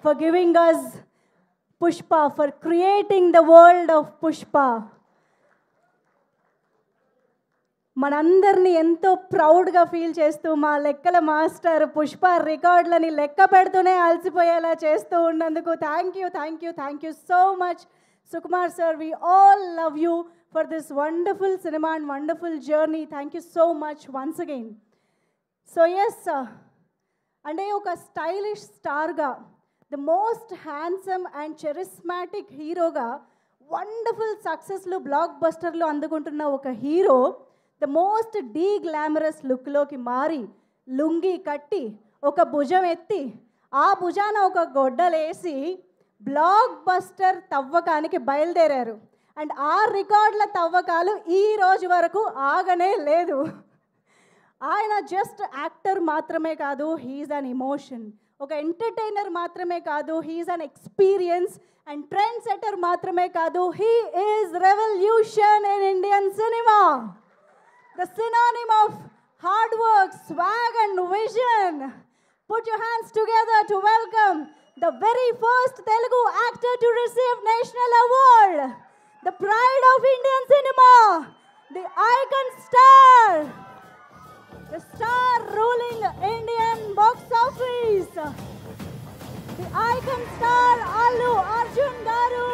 for giving us Pushpa, for creating the world of Pushpa. మనందరినీ ఎంతో ప్రౌడ్గా feel చేస్తూ మా లెక్కల మాస్టర్ పుష్ప రికార్డులని లెక్క పెడుతూనే అలసిపోయేలా చేస్తూ ఉన్నందుకు thank you so much Sukumar sir. We all love you for this wonderful cinema and wonderful journey. Thank you so much once again. So yes, అంటే ఒక స్టైలిష్ స్టార్గా, the most handsome and charismatic హీరోగా, wonderful సక్సెస్లు బ్లాక్ బస్టర్లు అందుకుంటున్న ఒక hero the most glamorous లుక్లోకి మారి లుంగి కట్టి ఒక భుజం ఎత్తి ఆ భుజాన ఒక గొడ్డలేసి బ్లాక్ బస్టర్ తవ్వకానికి బయలుదేరారు. అండ్ ఆ రికార్డుల తవ్వకాలు ఈ రోజు వరకు ఆగనే లేదు. ఆయన జస్ట్ యాక్టర్ మాత్రమే కాదు, హీఈస్ అన్ ఎమోషన్. ఒక ఎంటర్టైనర్ మాత్రమే కాదు, he's an experience. And trend setter మాత్రమే కాదు, he is revolution in Indian cinema. The synonym of hard work, swag and vision. Put your hands together to welcome the very first Telugu actor to receive national award, the pride of Indian cinema, the icon star, the star ruling Indian box office, the icon star Allu Arjun garu.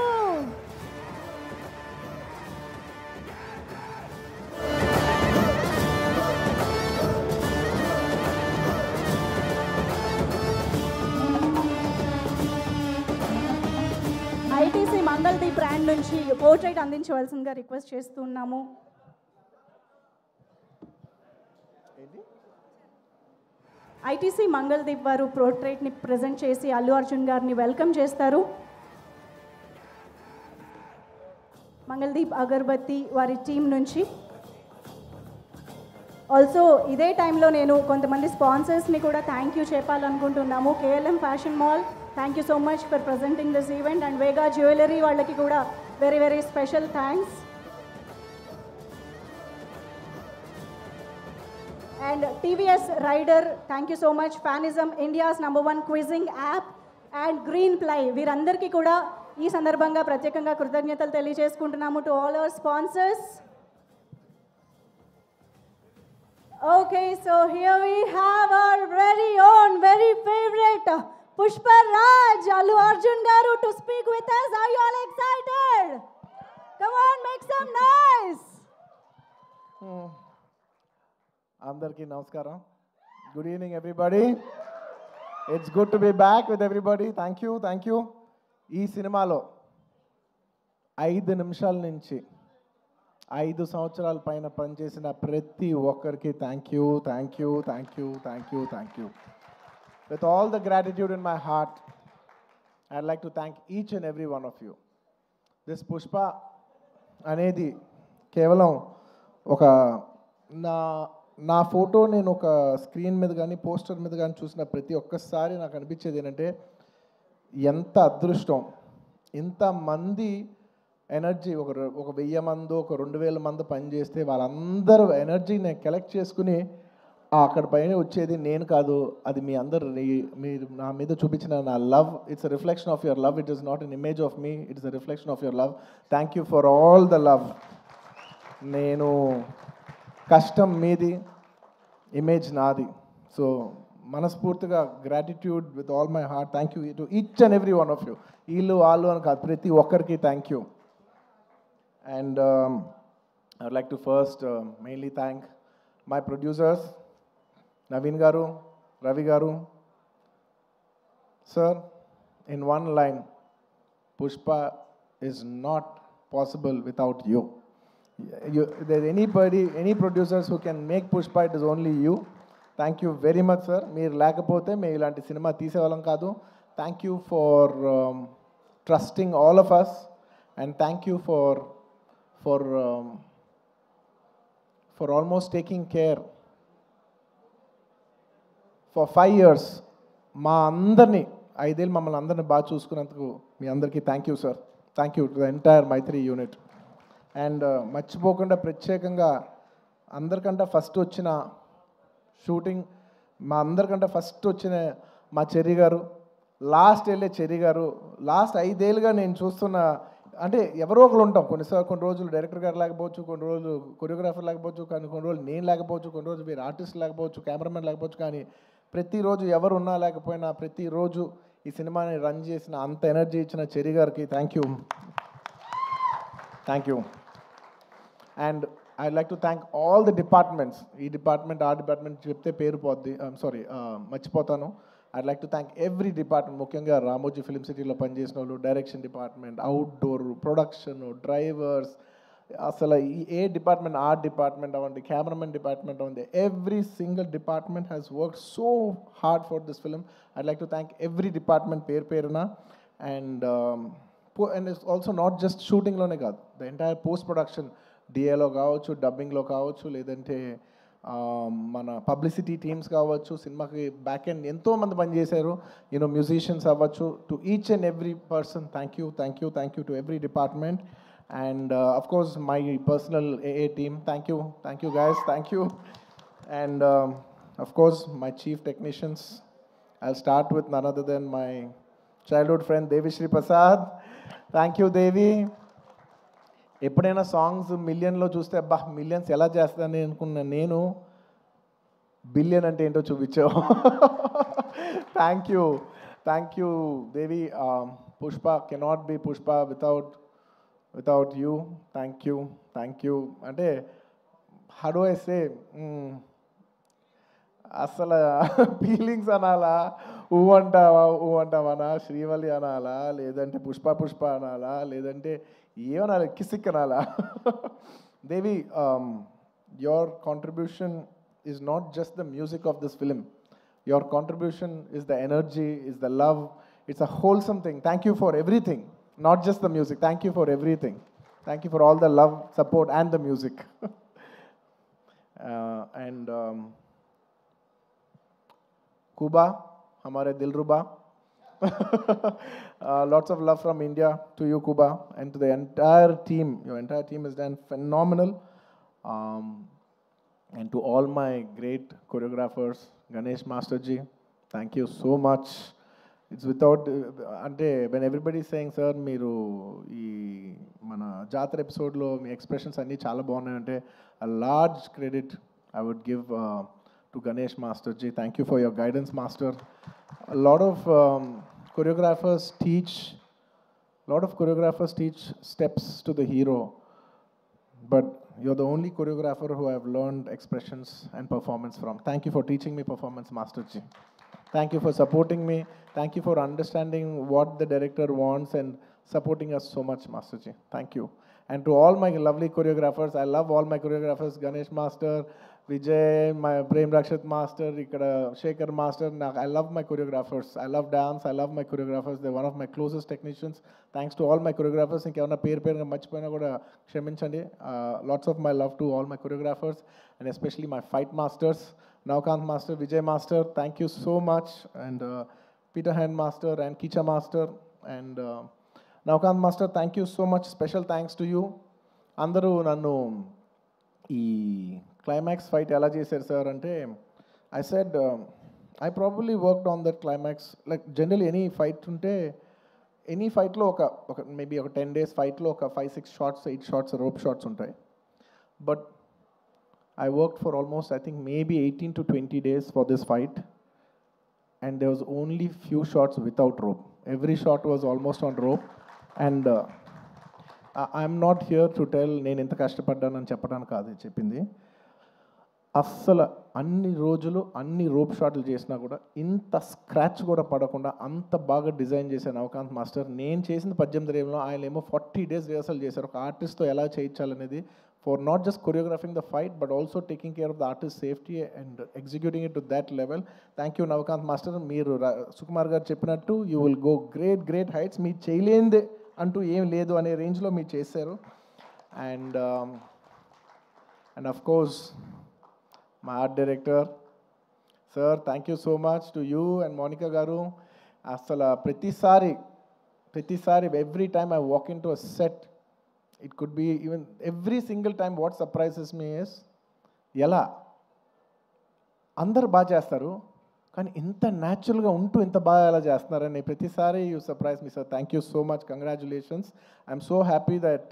ITC Mangaldeep brand నుంచి portrait అందించవలసిందిగా request చేస్తున్నాము. ITC Mangaldeep వారు పోర్ట్రైట్ని present చేసి అల్లు అర్జున్ గారిని welcome చేస్తారు. మంగళదీప్ అగర్బత్తి వారి team నుంచి. ఆల్సో ఇదే టైంలో నేను కొంతమంది స్పాన్సర్స్ని కూడా థ్యాంక్ యూ చెప్పాలనుకుంటున్నాము. KLM fashion mall, thank you so much for presenting this event. And Vega jewellery వాళ్ళకి కూడా very very special thanks. And TVS Raider, thank you so much. Fanism, India's #1 quizzing app. And Green Ply, వీరందరికీ కూడా ఈ సందర్భంగా ప్రత్యేకంగా కృతజ్ఞతలు తెలియజేసుకుంటున్నాము to all our sponsors. Okay, so here we have our very own, very favorite Pushpa Raj, Allu Arjun garu to speak with us. Are you all excited? Come on, make some noise. Andarki namaskaram. Good evening, everybody. It's good to be back with everybody. Thank you. ఈ సినిమాలో 5 నిమిషాల నుంచి 5 సంవత్సరాల పైన పనిచేసిన ప్రతి ఒక్కరికి thank you. With all the gratitude in my heart, I'd like to thank each and every one of you. This Pushpa అనేది కేవలం ఒక నా ఫోటో నేను ఒక స్క్రీన్ మీద కానీ పోస్టర్ మీద కానీ చూసిన ప్రతి ఒక్కసారి నాకు అనిపించేది ఏంటంటే, ఎంత అదృష్టం ఇంతమంది ఎనర్జీ, ఒక 1000 మంది, ఒక 2000 మంది పనిచేస్తే వాళ్ళందరూ ఎనర్జీ నేను కలెక్ట్ చేసుకుని అక్కడ పైన వచ్చేది నేను కాదు, అది మీ అందరు, మీరు నా మీద చూపించిన నా love. It's a reflection of your love. It is not an image of me, it is a reflection of your love. Thank you for all the love. నేను కష్టం మీది, ఇమేజ్ నాది. సో మనస్ఫూర్తిగా gratitude with all my heart. Thank you to each and every one of you. వీళ్ళు వాళ్ళు అని కాదు, ప్రతి ఒక్కరికి thank you. And I would like to first mainly thank my producers, Naveen garu, Ravi garu. Sir, in one line, Pushpa is not possible without you. There's any producers who can make Pushpa, it is only you. Thank you very much, sir. Meer lekapothe me ilanti cinema teesevalam kaadu. Thank you for trusting all of us, and thank you for almost taking care for 5 years. మా అందరినీ 5 ఏళ్ళు మమ్మల్ని అందరినీ బాగా చూసుకున్నందుకు మీ అందరికీ thank you sir. Thank you to the entire Mythri unit. అండ్ మర్చిపోకుండా ప్రత్యేకంగా అందరికంటే ఫస్ట్ వచ్చిన షూటింగ్, మా అందరికంటే ఫస్ట్ వచ్చిన మా చెర్రి గారు, లాస్ట్ వెళ్ళే చెరి గారు, లాస్ట్ 5 ఏళ్ళుగా నేను చూస్తున్న, అంటే ఎవరో ఒకరు ఉంటాం, కొన్ని రోజులు డైరెక్టర్ గారు లేకపోవచ్చు, కొన్ని రోజులు కొరియోగ్రాఫర్ లేకపోవచ్చు, కానీ కొన్ని రోజులు నేను లేకపోవచ్చు, కొన్ని రోజులు మీరు ఆర్టిస్ట్ లేకపోవచ్చు, కెమెరామెన్ లేకపోవచ్చు, కానీ ప్రతిరోజు ఎవరు ఉన్నా లేకపోయినా ప్రతిరోజు ఈ సినిమాని రన్ చేసిన, అంత ఎనర్జీ ఇచ్చిన చెరి గారికి thank you. And I like to thank all the departments. ఈ డిపార్ట్మెంట్ ఆ డిపార్ట్మెంట్ చెప్తే పేరు పోద్ది, సారీ మర్చిపోతాను. I like to thank every department, ముఖ్యంగా రామోజీ ఫిలిం సిటీలో పనిచేసిన వాళ్ళు, direction department, outdoor, production, drivers, అసలు ఏ డిపార్ట్మెంట్ ఆ డిపార్ట్మెంట్ అవ్వండి, కెమెరామెన్ డిపార్ట్మెంట్ అవ్వండి, every single department has work so hard for this film. I like to thank every department పేరున. And and it's also not just షూటింగ్లోనే కాదు, the entire post production, డిఏలో కావచ్చు, డబ్బింగ్లో కావచ్చు, లేదంటే మన పబ్లిసిటీ టీమ్స్ కావచ్చు, సినిమాకి బ్యాక్ ఎండ్ ఎంతోమంది పనిచేశారు, యూనో మ్యూజిషియన్స్ అవ్వచ్చు, to each and every person thank you to every department. And of course my personal AA team, thank you guys, thank you. And of course my chief technicians, I'll start with none other than my childhood friend Devi Shri Prasad. Thank you Devi. ఎప్పుడైనా songs మిలియన్లో చూస్తే అబ్బా millions ఎలా చేస్తానని అనుకున్న నేను, billion అంటే ఏంటో చూపించావు. Thank you Devi. Pushpa cannot be Pushpa without you. Thank you. అంటే హౌ డు ఐ సే, అసలు ఫీలింగ్స్ అనాలా, ఊ అంటావనా, శ్రీవల్లి అనాలా, లేదంటే పుష్ప అనాలా, లేదంటే ఏమనాలి, కిసిక్ అనాలా. దేవి, your contribution is not just the music of this film. Your contribution is the energy, is the love. It's a wholesome thing. Thank you for everything, not just the music. Thank you for everything. Thank you for all the love, support and the music. And Kuba, hamare Dilruba. Lots of love from India to you, Kuba, and to the entire team. Your entire team has done phenomenal. And to all my great choreographers, Ganesh Master Ji, thank you so much. It's without, ante when everybody is saying, sir, మీరు ఈ మన జాతర ఎపిసోడ్లో మీ expressions అన్నీ చాలా బాగున్నాయి అంటే, a large credit I would give to Ganesh Master Ji. Thank you for your guidance, Master. A lot of choreographers teach steps to the hero, but you're the only choreographer who I've learned expressions and performance from. Thank you for teaching me performance, Master Ji. Thank you for supporting me. Thank you for understanding what the director wants and supporting us so much, Master Ji. Thank you. And to all my lovely choreographers, I love all my choreographers, Ganesh Master, Vijay, my Prem Rakshat Master, ikkada Shekhar Master. I love my choreographers. I love dance. I love my choreographers. They're one of my closest technicians. Thanks to all my choreographers. Inkevanna పేరుగా మర్చిపోయినా కూడా క్షమించండి. Lots of my love to all my choreographers and especially my fight masters, Navkant Master, Vijay Master. Thank you so much. And Peter Hand Master and Kicha Master and Navkant Master, thank you so much. Special thanks to you. అందరూ నన్ను ఈ climax fight ఎలా చేశారు sir అంటే, I said I probably worked on that climax. Like general any fight ఉంటే, any ఫైట్లో ఒక maybe ఒక 10 days ఫైట్లో ఒక 5-6 shots 8 shots రోప్ షాట్స్ ఉంటాయి. But I worked for almost, I think, maybe 18 to 20 days for this fight. And there was only few shots without rope. Every shot was almost on rope. And I'm not here to tell నేను ఎంత కష్టపడ్డానని చెప్పడానికి కాదు చెప్పింది. అస్సలు అన్ని రోజులు అన్ని rope షాట్లు చేసినా కూడా ఇంత స్క్రాచ్ కూడా పడకుండా అంత బాగా డిజైన్ చేశాను నవకాంత్ మాస్టర్. నేను చేసిన 18 ఏళ్ళలో ఆయన ఏమో 40 days రిహర్సల్ చేశారు ఒక ఆర్టిస్ట్తో ఎలా చేయించాలనేది. For not just choreographing the fight, but also taking care of the artist's safety and executing it to that level. Thank you, Navkant Master. Meeru Sukumar garu cheppinattu, you will go great heights. Me cheyalende antu em ledu ane range lo me chesaru. And of course, my art director, sir, thank you so much to you and Monica garu. Asala pratisari every time I walk into a set, it could be even every single time, what surprises me is, ఎలా అందరు బాగా చేస్తారు, కానీ ఇంత న్యాచురల్గా ఉంటూ ఇంత బాగా ఎలా చేస్తున్నారని ప్రతిసారి you surprise me sir. Thank you so much, congratulations. I'm so happy that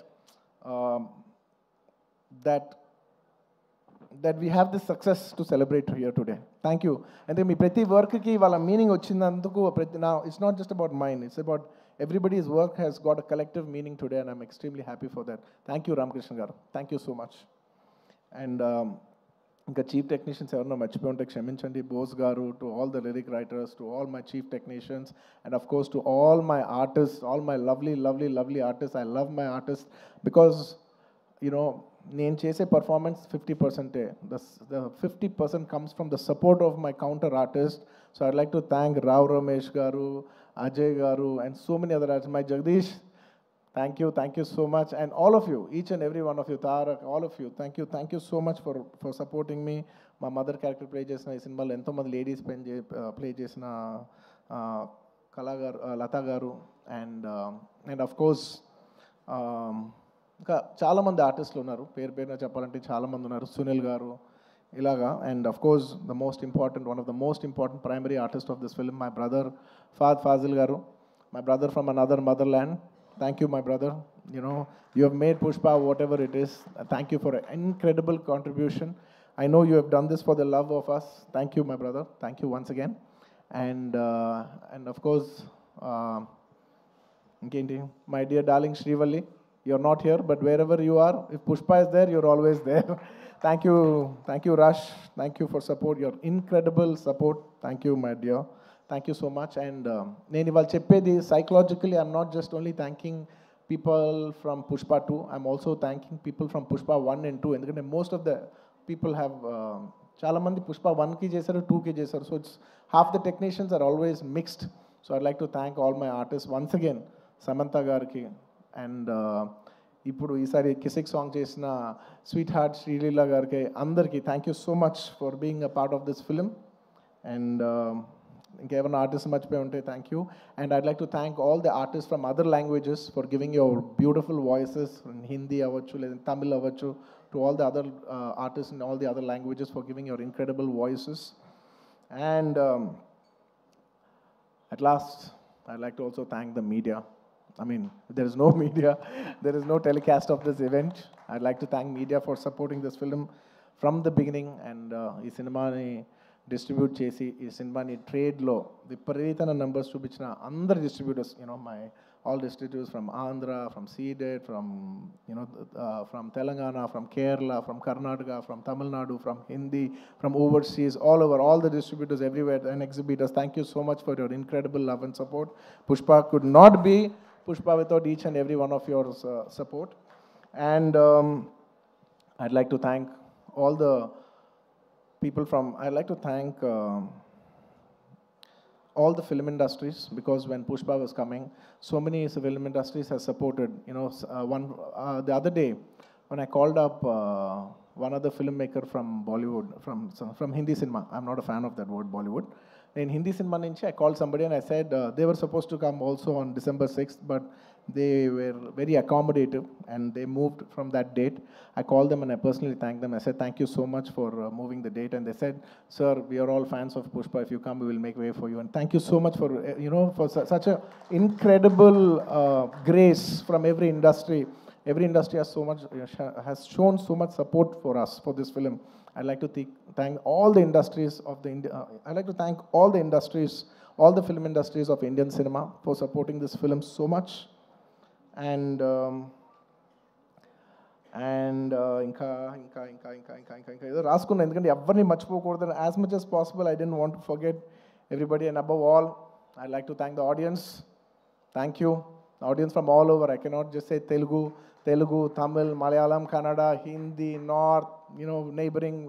that we have this success to celebrate here today. Thank you. And మీ ప్రతి వర్క్కి వాళ్ళ మీనింగ్ వచ్చినందుకు now it's not just about mine, it's about everybody's work has got a collective meaning today, and I'm extremely happy for that. Thank you, Ramakrishna garu. Thank you so much. And ఇంకా chief technicians ఎవరన్నా మర్చిపోయి ఉంటే క్షమించండి. బోస్ గారు, to all the lyric writers, to all my chief technicians, and of course to all my artist, all my lovely artist. I love my artist because నేను చేసే performance 50%. The 50% comes from the support of my counter artist. So I'd like to thank Rao Ramesh garu, Ajay garu, and so many other artists. My Jagdish, thank you so much. And all of you, each and every one of you, Tarak, all of you, thank you so much for supporting me. My mother character play chesina ee cinema lo ento mandi ladies play chesina Kala garu, Lata garu, and of course ఇంకా చాలామంది ఆర్టిస్టులు ఉన్నారు, పేరున చెప్పాలంటే చాలామంది ఉన్నారు. సునీల్ గారు ఇలాగా. And of course one of the most important primary artist of this film, my brother Faasil గారు, my brother from another mother land. Thank you my brother. You have made Pushpa whatever it is. Thank you for an incredible contribution. I know you have done this for the love of us. Thank you my brother. Thank you once again. And of course ఇంకేంటి, my dear darling Srivalli, you're not here, but wherever you are, if Pushpa is there, you're always there. Thank you Rush, thank you for support, your incredible support. Thank you my dear, thank you so much. And నేను ఇవాళ చెప్పేది psychologically, I'm not just only thanking people from Pushpa 2, I'm also thanking people from Pushpa 1 and 2, ఎందుకంటే most of the people have చాలా మంది Pushpa 1కి చేశారు, 2కి చేశారు, so it's half the technicians are always mixed. So I'd like to thank all my artists once again, Samantha గారికి, and ఇప్పుడు ఈసారి కిసిక్ సాంగ్ చేసిన స్వీట్ హార్ట్ శ్రీలీల గారికి, అందరికీ thank you so much for being a part of this film. And ఇంకేమైనా artist మర్చిపోయి ఉంటే thank you. And I'd like to thank all the artist from other languages for giving your beautiful voices, Hindi అవ్వచ్చు లేదా తమిళ్ అవ్వచ్చు, to all the other artist in all the other languages for giving your incredible voices. And at last, I'd like to also thank the media. I mean, there is no media, there is no telecast of this event. I'd like to thank media for supporting this film from the beginning. And ee cinema ni distribute chesi, ee cinema ni trade lo viparitana numbers chupichina andar distributors, my all distributors from Andhra, from Seeded, from Telangana, from Kerala, from Karnataka, from Tamil Nadu, from Hindi, from overseas, all over, all the distributors everywhere and exhibitors. Thank you so much for your incredible love and support. Pushpa could not be Pushpa without each and every one of your support. And I'd like to thank all the people I'd like to thank all the film industries, because when Pushpa was coming, so many film industries have supported. The other day, when I called up one other filmmaker from Bollywood, from Hindi cinema, I'm not a fan of that word Bollywood. In Hindi cinema nunchi, I called somebody and I said they were supposed to come also on December 6th, but they were very accommodative and they moved from that date. I called them and I personally thanked them. I said, thank you so much for moving the date. And they said, sir, we are all fans of Pushpa. If you come, we will make way for you. And thank you so much for, for such a incredible grace from every industry. Every industry has shown so much support for us, for this film. I'd like to thank all the industries of I'd like to thank all the industries, all the film industries of Indian cinema for supporting this film so much. And ఇంకా ఏదో రాసుకున్నా, ఎందుకంటే ఎవరిని మర్చిపోకూడదు. As much as possible, I didn't want to forget everybody. And above all, I'd like to thank the audience. Thank you. The audience from all over. I cannot just say Telugu, Tamil, Malayalam, Kannada, Hindi, North, neighboring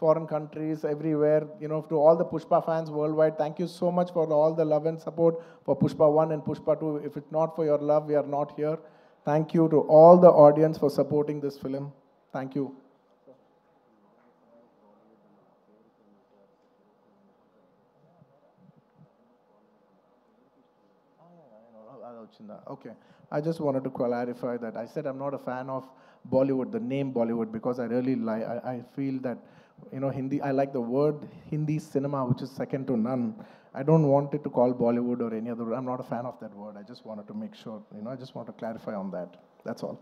foreign countries, everywhere, to all the Pushpa fans worldwide. Thank you so much for all the love and support for Pushpa 1 and Pushpa 2. If it's not for your love, we are not here. Thank you to all the audience for supporting this film. Thank you. Okay. I just wanted to clarify that. I said I'm not a fan of Bollywood, the name Bollywood, because I really I feel that Hindi. I like the word Hindi cinema, which is second to none. I don't want it to call Bollywood or any other. I'm not a fan of that word. I just wanted to make sure, I just want to clarify on that. That's all.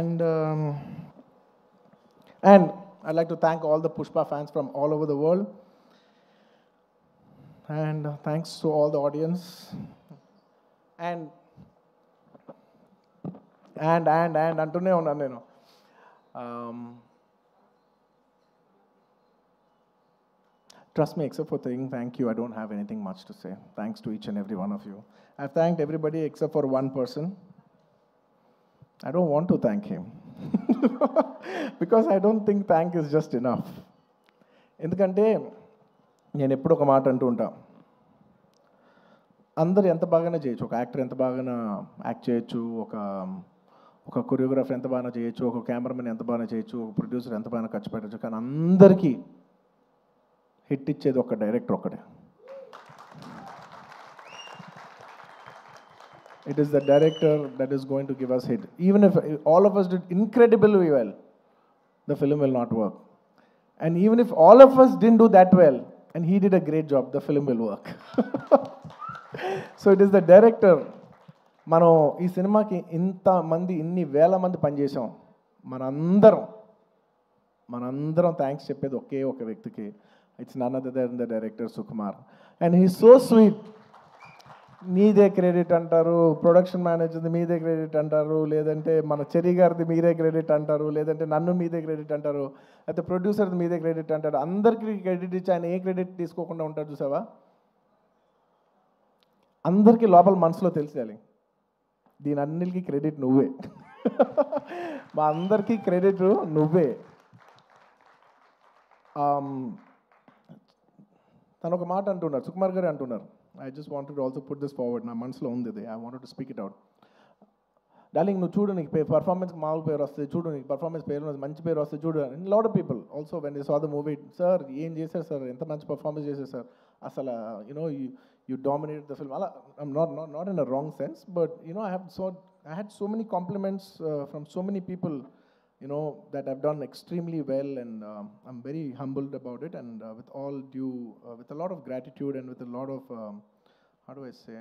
And I'd like to thank all the Pushpa fans from all over the world. And thanks to all the audience. And అంటూనే ఉన్నాను నేను. Trust me, except for saying thank you, I don't have anything much to say. Thanks to each and every one of you. I've thanked everybody except for one person. I don't want to thank him. Because I don't think thank is just enough. ఎందుకంటే నేను ఎప్పుడు ఒక మాట అంటూ ఉంటా, అందరు ఎంత బాగానే చేయొచ్చు, ఒక యాక్టర్ ఎంత బాగానే యాక్ట్ చేయొచ్చు, ఒక కొరియోగ్రాఫర్ ఎంత బాగా చేయొచ్చు, ఒక కెమెరామెన్ ఎంత బాగా చేయొచ్చు, ఒక ప్రొడ్యూసర్ ఎంత బాగా ఖర్చు పెట్టచ్చు, కానీ అందరికీ హిట్ ఇచ్చేది ఒక డైరెక్టర్ ఒక్కడే. It is the director that is going to give us hit. Even if all of us did incredibly well, the film will not work. And even if all of us didn't do that well, and he did a great job, the film will work. So it is the director. మనం ఈ సినిమాకి ఇన్ని వేల మంది పనిచేసాం. మనందరం thanks చెప్పేది ఒకే ఒక వ్యక్తికి. It's none other than the director Sukumar. And he so sweet. మీదే క్రెడిట్ అంటారు, ప్రొడక్షన్ మేనేజర్ది మీదే క్రెడిట్ అంటారు, లేదంటే మన చెరి గారిది మీరే క్రెడిట్ అంటారు, లేదంటే నన్ను మీదే క్రెడిట్ అంటారు, అయితే ప్రొడ్యూసర్ది మీదే క్రెడిట్ అంటారు. అందరికీ క్రెడిట్ ఇచ్చి ఆయన ఏ క్రెడిట్ తీసుకోకుండా ఉంటారు చూసావా. అందరికీ లోపల మనసులో తెలిసేయాలి, దీని అన్నిటికీ క్రెడిట్ నువ్వే. మా అందరికీ క్రెడిట్ నువ్వే. తను ఒక మాట అంటున్నారు, సుకుమార్ గారు అంటున్నారు. I just wanted to also put this forward. నా మనసులో ఉంది ఇది. I wanted to speak it out. Darling, నువ్వు చూడు, నీకు పర్ఫార్మెన్స్ మామూలు పేరు వస్తుంది, చూడు నీకు పర్ఫార్మెన్స్ పేరు మంచి పేరు వస్తుంది, చూడు. Lot of people also when they saw the movie, sir ఏం చేశారు సార్, ఎంత మంచి పర్ఫార్మెన్స్ చేశారు సార్, అసలు you dominated the film. I'm not in a wrong sense, but I had so many compliments from so many people, that I've done extremely well, and I'm very humbled about it, and with all due, with a lot of gratitude and with a lot of, how do I say,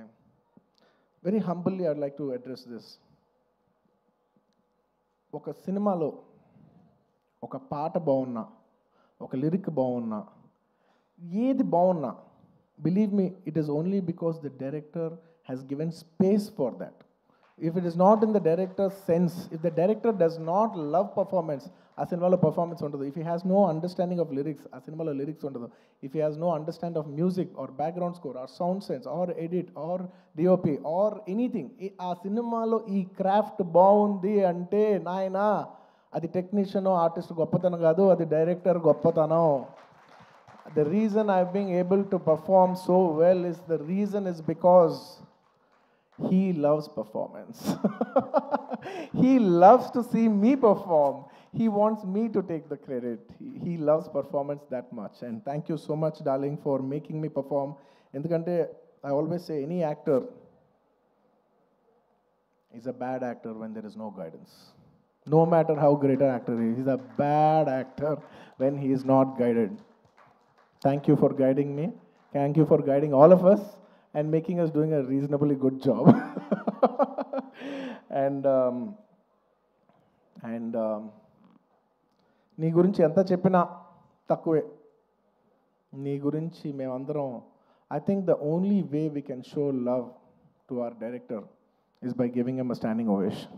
very humbly I'd like to address this. ఒక సినిమాలో ఒక పాట బాగున్నా, ఒక lyric బాగున్నా, ఏది బాగున్నా, believe me, it is only because the director has given space for that. If it is not in the director's sense, if the director does not love performance, ఆ సినిమాలో పర్ఫార్మెన్స్ ఉండదు. If he has no understanding of lyrics, ఆ సినిమాలో lyrics ఉండదు. If he has no understanding of music or background score or sound sense or edit or DOP or anything, ఆ సినిమాలో ఈ craft బాగుంది అంటే నాయనా, అది టెక్నీషియన్ ఆర్టిస్ట్ గొప్పతనం కాదు, అది డైరెక్టర్ గొప్పతనం. The reason I've been able to perform so well is because he loves performance. He loves to see me perform. He wants me to take the credit. He loves performance that much. And thank you so much, darling, for making me perform. Endukante I always say any actor is a bad actor when there is no guidance. No matter how great an actor is, he's a bad actor when he is not guided. Thank you for guiding me. Thank you for guiding all of us and making us doing a reasonably good job. And నీ గురించి ఎంత చెప్పినా తక్కువే. నీ గురించి మేమందరం, I think the only way we can show love to our director is by giving him a standing ovation.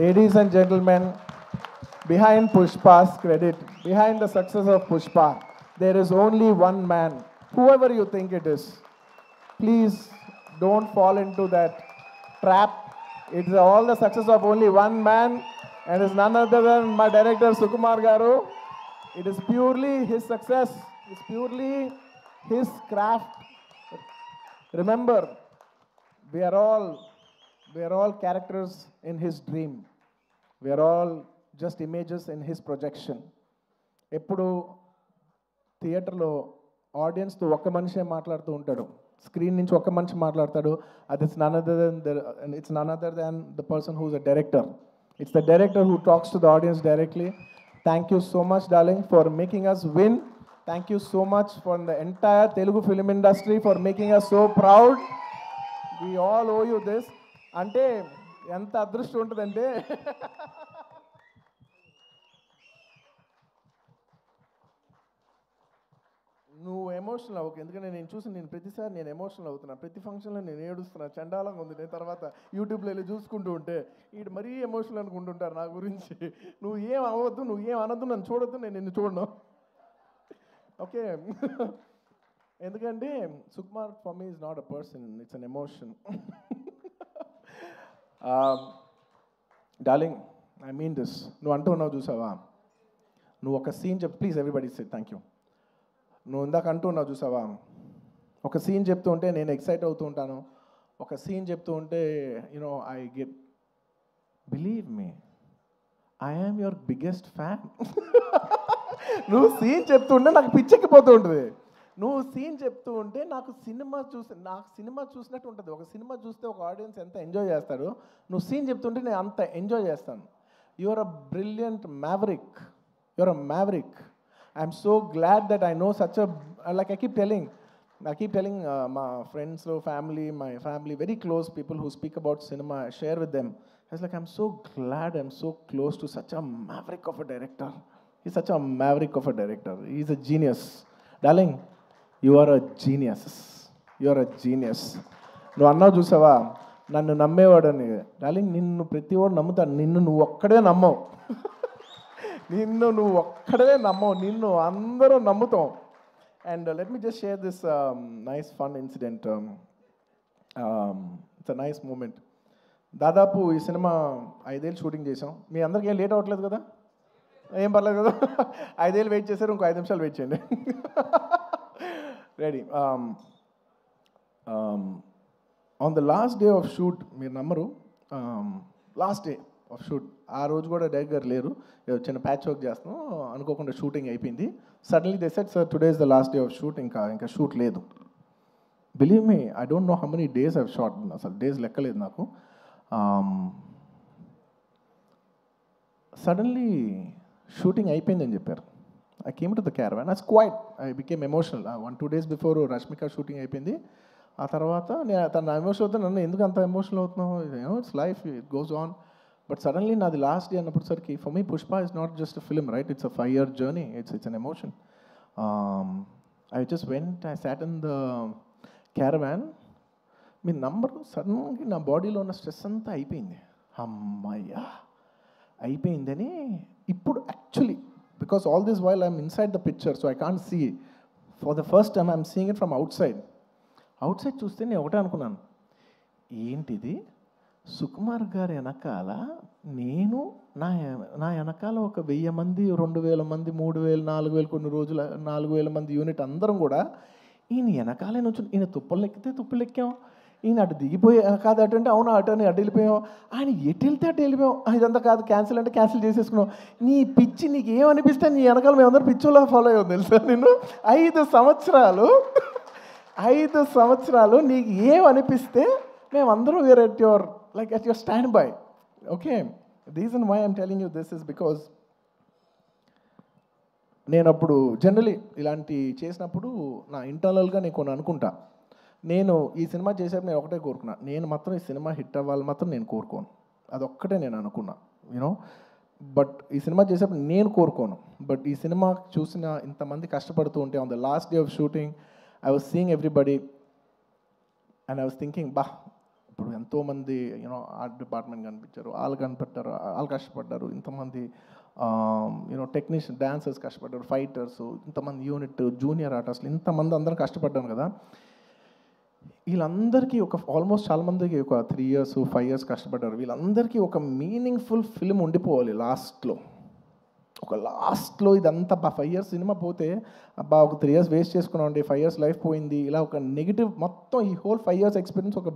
Ladies and gentlemen, behind Pushpa's credit, behind the success of Pushpa, there is only one man, whoever you think it is. Please don't fall into that trap. It's all the success of only one man, and it's none other than my director Sukumar Garu. It is purely his success. It's purely his craft. Remember, we are all characters in his dream. We are all just images in his projection. ఎప్పుడు థియేటర్లో ఆడియన్స్తో ఒక్క మనిషే మాట్లాడుతూ ఉంటాడు, screen నుంచి ఒక్క మనిషి మాట్లాడతాడు. అది it's none other than the person who is a director. It's the director who talks to the audience directly. Thank you so much, darling, for making us win. Thank you so much for the entire Telugu film industry for making us so proud. We all owe you this. అంటే ఎంత అదృష్టం ఉంటుందంటే నువ్వు emotional అవ్వకు, ఎందుకంటే నేను చూసి నేను ప్రతిసారి నేను ఎమోషనల్ అవుతున్నా, ప్రతి ఫంక్షన్లో నేను ఏడుస్తున్నా, చండాలంగా ఉంది. నేను తర్వాత యూట్యూబ్లో వెళ్ళి చూసుకుంటూ ఉంటే వీడు మరీ ఎమోషనల్ అనుకుంటుంటారు నా గురించి. నువ్వు ఏం అవ్వద్దు, నువ్వు ఏం అనద్దు, నన్ను చూడొద్దు, నేను నిన్ను చూడను, ఓకే? ఎందుకంటే Sukumar for me is not a person, it's an emotion. Darling, I mean this. నువ్వు అంటూ ఉన్నావు చూసావా, నువ్వు ఒక సీన్ చెప్పు, please everybody say thank you. నువ్వు ఇందాక అంటున్నావు చూసావా, ఒక సీన్ చెప్తూ ఉంటే నేను ఎక్సైట్ అవుతూ ఉంటాను, ఒక సీన్ చెప్తూ ఉంటే you know I get, believe me, I am your biggest fan. నువ్వు సీన్ చెప్తూ ఉంటే నాకు పిచ్చెక్కిపోతూ ఉంటుంది. నువ్వు సీన్ చెప్తూ ఉంటే నాకు సినిమా చూసినట్టు ఉంటుంది. ఒక సినిమా చూస్తే ఒక ఆడియన్స్ ఎంత ఎంజాయ్ చేస్తారు, నువ్వు సీన్ చెప్తుంటే నేను అంత ఎంజాయ్ చేస్తాను. Your a brilliant maverick, your a maverick. I'm so glad that I know such a, like I keep telling my friends, my family, very close people who speak about cinema, I share with them. I was like, I'm so glad I'm so close to such a maverick of a director. He's such a maverick of a director. He's a genius. Darling, you are a genius. You are a genius. నువ్వు అన్నావు చూసావా, నన్ను నమ్మేవాడని. Darling, నిన్ను ప్రతి వాడు నమ్ముతాడు, నిన్ను నువ్వు ఒక్కడే నమ్మవు. నిన్ను నువ్వు ఒక్కడే నమ్మవు, నిన్ను అందరూ నమ్ముతాం. And let me just share this nice fun incident. It's a nice moment. దాదాపు ఈ సినిమా 5 ఏళ్ళు షూటింగ్ చేసాం. మీ అందరికీ ఏం లేట్ అవ్వట్లేదు కదా, ఏం పర్లేదు కదా? 5 ఏళ్ళు వెయిట్ చేశారు, ఇంకో 5 నిమిషాలు వెయిట్ చేయండి. Ready. On the last day of shoot, మీరు నమ్మరు, లాస్ట్ డే ఆఫ్ షూట్, ఆ రోజు కూడా డైరెక్టర్ గారు లేరు, చిన్న ప్యాచ్ వర్క్ చేస్తున్నాం, అనుకోకుండా షూటింగ్ అయిపోయింది. Suddenly they said, sir today is the last day of shoot, ఇంకా షూట్ లేదు. Believe me, I don't know how many days I've shot, అసలు డేస్ లెక్కలేదు నాకు. సడన్లీ షూటింగ్ అయిపోయిందని చెప్పారు. I came to the caravan, I was quite, I became emotional. 1-2 days before Rashmika shooting అయిపోయింది. ఆ తర్వాత నేను తన ఎమోషనల్ అవుతాను, నన్ను ఎందుకు అంత ఎమోషనల్ అవుతున్నావు, it's life, it goes on. But suddenly నాది లాస్ట్ డే అన్నప్పటిసరికి, for me Pushpa is not just a film, right? It's a 5-year journey. It's an emotion. I just went, I sat in the caravan. Me number సడన్గా నా బాడీలో ఉన్న stress అంతా అయిపోయింది. అమ్మయ్యా అయిపోయిందని ఇప్పుడు actually, because all this while I'm inside the picture, so I can't see. For the first time I'm seeing it from outside చూస్తే నేను ఒకటే అనుకున్నాను, ఏంటిది, సుకుమార్ గారి వెనకాల నేను, నా వెనకాల ఒక 1000 మంది, 2000 మంది, 3000, 4000, కొన్ని రోజులు 4000 మంది యూనిట్ అందరం కూడా ఈయన వెనకాలే నుంచి, ఈయన తుప్పలు ఎక్కితే తుప్పలు ఎక్కాం, ఈయన అటు దిగిపోయి కాదు అటు అంటే అవును అటు అని అటు వెళ్ళిపోయాం, ఆయన ఎటు వెళ్తే అటు వెళ్ళిపోయాం, ఇదంతా కాదు క్యాన్సిల్ అంటే క్యాన్సిల్ చేసేసుకున్నాం. నీ పిచ్చి నీకు ఏమనిపిస్తే నీ వెనకాల మేమందరం పిచ్చోలా ఫాలో అయ్యాం తెలుసా. నేను 5 సంవత్సరాలు నీకు ఏమనిపిస్తే మేమందరం we are at your like at your standby. Okay, the reason why I'm telling you this is because నేను అప్పుడు జనరలీ ఇలాంటి చేసినప్పుడు నా ఇంటర్నల్గా నేను కొన్ని అనుకుంటా. నేను ఈ సినిమా చేసేప్పుడు నేను ఒకటే కోరుకున్నా, నేను మాత్రం ఈ సినిమా హిట్ అవ్వాలి మాత్రం నేను కోరుకోను, అదొక్కటే నేను అనుకున్నా, యూనో. బట్ ఈ సినిమా చేసేప్పుడు నేను కోరుకోను, బట్ ఈ సినిమా చూసిన ఇంతమంది కష్టపడుతూ ఉంటే, on the last day of shooting I was seeing everybody and I was thinking, బా ఇప్పుడు ఎంతోమంది యూనో ఆర్ట్ డిపార్ట్మెంట్ కనిపించారు, వాళ్ళు కనిపెట్టారు, వాళ్ళు కష్టపడ్డారు, ఇంతమంది యూనో టెక్నీషియన్, డాన్సర్స్ కష్టపడ్డారు, ఫైటర్స్, ఇంతమంది యూనిట్, జూనియర్ ఆర్టిస్టులు, ఇంతమంది అందరం కష్టపడ్డాను కదా. వీళ్ళందరికీ ఆల్మోస్ట్ చాలామందికి ఒక 3 years 5 years కష్టపడ్డారు. వీళ్ళందరికీ ఒక మీనింగ్ఫుల్ ఫిల్మ్ ఉండిపోవాలి లాస్ట్లో ఇదంతా 5 years సినిమా పోతే అబ్బా ఒక 3 years వేస్ట్ చేసుకున్నామండి, 5 years లైఫ్ పోయింది, ఇలా ఒక నెగిటివ్ మొత్తం ఈ హోల్ 5 years ఎక్స్పీరియన్స్ ఒక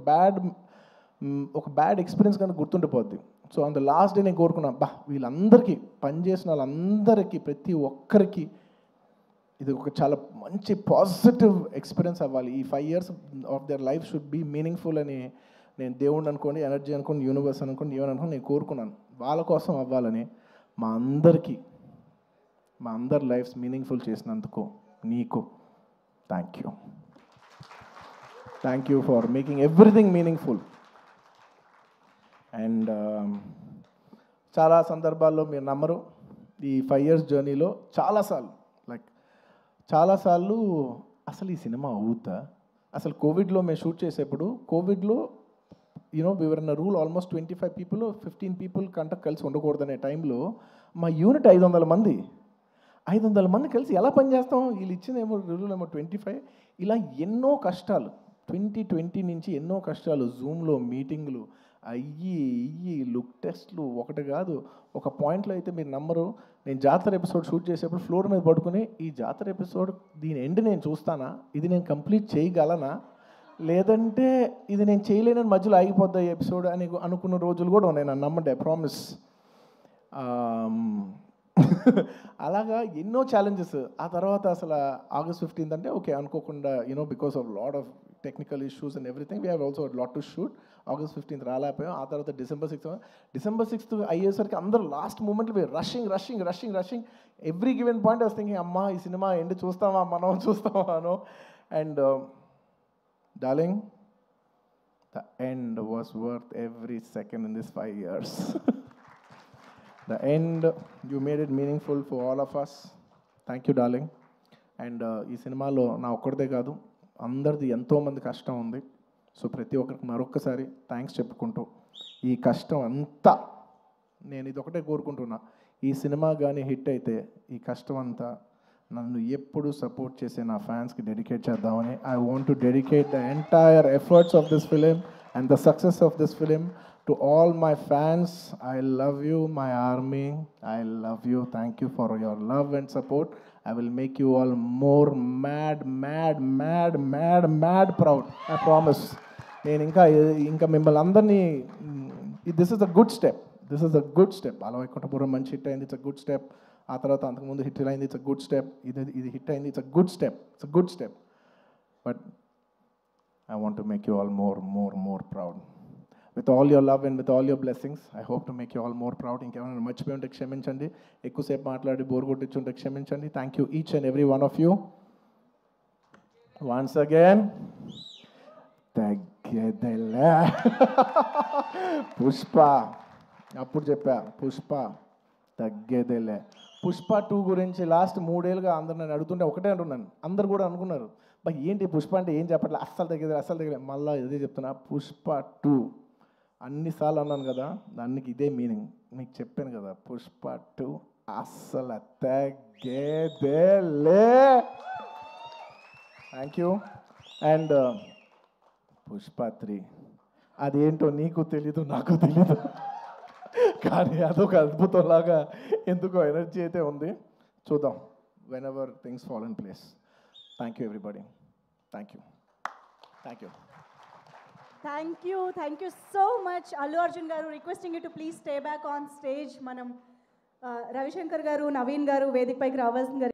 బ్యాడ్ ఎక్స్పీరియన్స్ కనుక గుర్తుండిపోద్ది. So on the last day నేను కోరుకున్నా, బా వీళ్ళందరికీ పనిచేసిన వాళ్ళందరికీ ప్రతి ఒక్కరికి ఇది ఒక చాలా మంచి పాజిటివ్ ఎక్స్పీరియన్స్ అవ్వాలి, ఈ 5 years of their life should be meaningful అని నేను దేవుడిని అనుకోండి, ఎనర్జీ అనుకోండి, యూనివర్స్ అనుకోండి, ఏమని అనుకోండి నేను కోరుకున్నాను. వాళ్ళ కోసం అవ్వాలని మా అందరికీ మా అందరి లైఫ్స్ మీనింగ్ఫుల్ చేసినందుకు నీకు thank you for making everything meaningful. And చాలా సందర్భాల్లో మీరు నమ్మరు, ఈ 5 years జర్నీలో చాలాసార్లు అసలు ఈ సినిమా అవుతా, అసలు కోవిడ్లో మేము షూట్ చేసేప్పుడు కోవిడ్లో we were in rule almost 25 people 15 people కంట కలిసి ఉండకూడదనే టైంలో మా యూనిట్ 500 మంది కలిసి ఎలా పనిచేస్తాం? వీళ్ళు ఇచ్చిన రూల్ 25. ఇలా ఎన్నో కష్టాలు 2020 నుంచి ఎన్నో కష్టాలు, జూమ్లో మీటింగ్లు అయ్యి లుక్ టెస్ట్లు ఒకటి కాదు. ఒక పాయింట్లో అయితే మీరు నమ్మరు, నేను జాతర ఎపిసోడ్ షూట్ చేసేప్పుడు ఫ్లోర్ మీద పడుకుని ఈ జాతర ఎపిసోడ్ దీని ఎండ్ నేను చూస్తానా, ఇది నేను కంప్లీట్ చేయగలనా, లేదంటే ఇది నేను చేయలేనని మధ్యలో ఆగిపోద్దా ఈ ఎపిసోడ్ అని అనుకున్న రోజులు కూడా ఉన్నాయి. నన్ను నమ్మండి, ఐ ప్రామిస్. అలాగా ఎన్నో ఛాలెంజెస్. ఆ తర్వాత అసలు August 15th అంటే ఓకే అనుకోకుండా because of lot of technical issues and everything we have also lot to shoot. August 15th రాలేకపోయాం. ఆ తర్వాత December 6th అయ్యేసరికి అందరూ లాస్ట్ మూమెంట్లో rushing every given point I was thinking అమ్మా ఈ సినిమా ఎండ్ చూస్తామా అనో. And darling, the end was worth every second in this 5 years. The end, you made it meaningful for all of us. Thank you, darling. And ఈ సినిమాలో నా ఒక్కడిదే కాదు, అందరిది ఎంతోమంది కష్టం ఉంది. సో ప్రతి ఒక్కరికి మరొక్కసారి థ్యాంక్స్ చెప్పుకుంటూ, ఈ కష్టం అంతా నేను ఇది ఒకటే కోరుకుంటున్నా, ఈ సినిమా కానీ హిట్ అయితే ఈ కష్టం అంతా నన్ను ఎప్పుడు సపోర్ట్ చేసే నా ఫ్యాన్స్కి డెడికేట్ చేద్దామని. I want to dedicate the entire efforts of this film and the success of this film to all my fans. I love you, my army. I love you. Thank you for your love and support. I will make you all more mad proud. I promise. నేను ఇంకా మిమ్మల్ని అందరినీ, this is a good step. Ala Vaikunthapuram మంచి hit అయింది, it's a good step. ఆ తర్వాత అంతకుముందు hit అయింది, ఇట్స్ అ గుడ్ స్టెప్. ఇది హిట్ అయింది, it's a good step. But I want to make you all more proud. With all your love and with all your blessings, I hope to make you all more proud. ఇంకేమైనా మర్చిపోయి ఉంటే క్షమించండి, ఎక్కువసేపు మాట్లాడి bore కొట్టించుంటే క్షమించండి. Thank you each and every one of you. Once again తగ్గేదేలే. పుష్ప అప్పుడు చెప్పా, పుష్ప తగ్గేదేలే. పుష్ప 2 గురించి లాస్ట్ 3 ఏళ్ళుగా అందరు నన్ను అడుగుతుంటే ఒకటే అంటున్నాను. అందరు కూడా అనుకున్నారు, బా ఏంటి పుష్ప అంటే ఏం చెప్పట్లే, అస్సలు తగ్గేది. మళ్ళీ ఇదే చెప్తున్నా, పుష్ప 2 అన్నిసార్లు అన్నాను కదా, దానికి ఇదే మీనింగ్. మీకు చెప్పాను కదా, పుష్ప 2 అస్సలు తగ్గేదేలే. Thank you. అండ్ పుష్ప 3 అదేంటో నీకు తెలీదు, నాకు తెలీదు, కానీ అదొక అద్భుతంలాగా ఎందుకో ఎనర్జీ అయితే ఉంది. చూద్దాం, when ever things fall in place. Thank you everybody. Thank you. Thank you so much. Allu Arjun garu, requesting you to please stay back on stage. Manam Ravi Shankar garu, Naveen garu, Vedik paiki రావాల్సిందిగా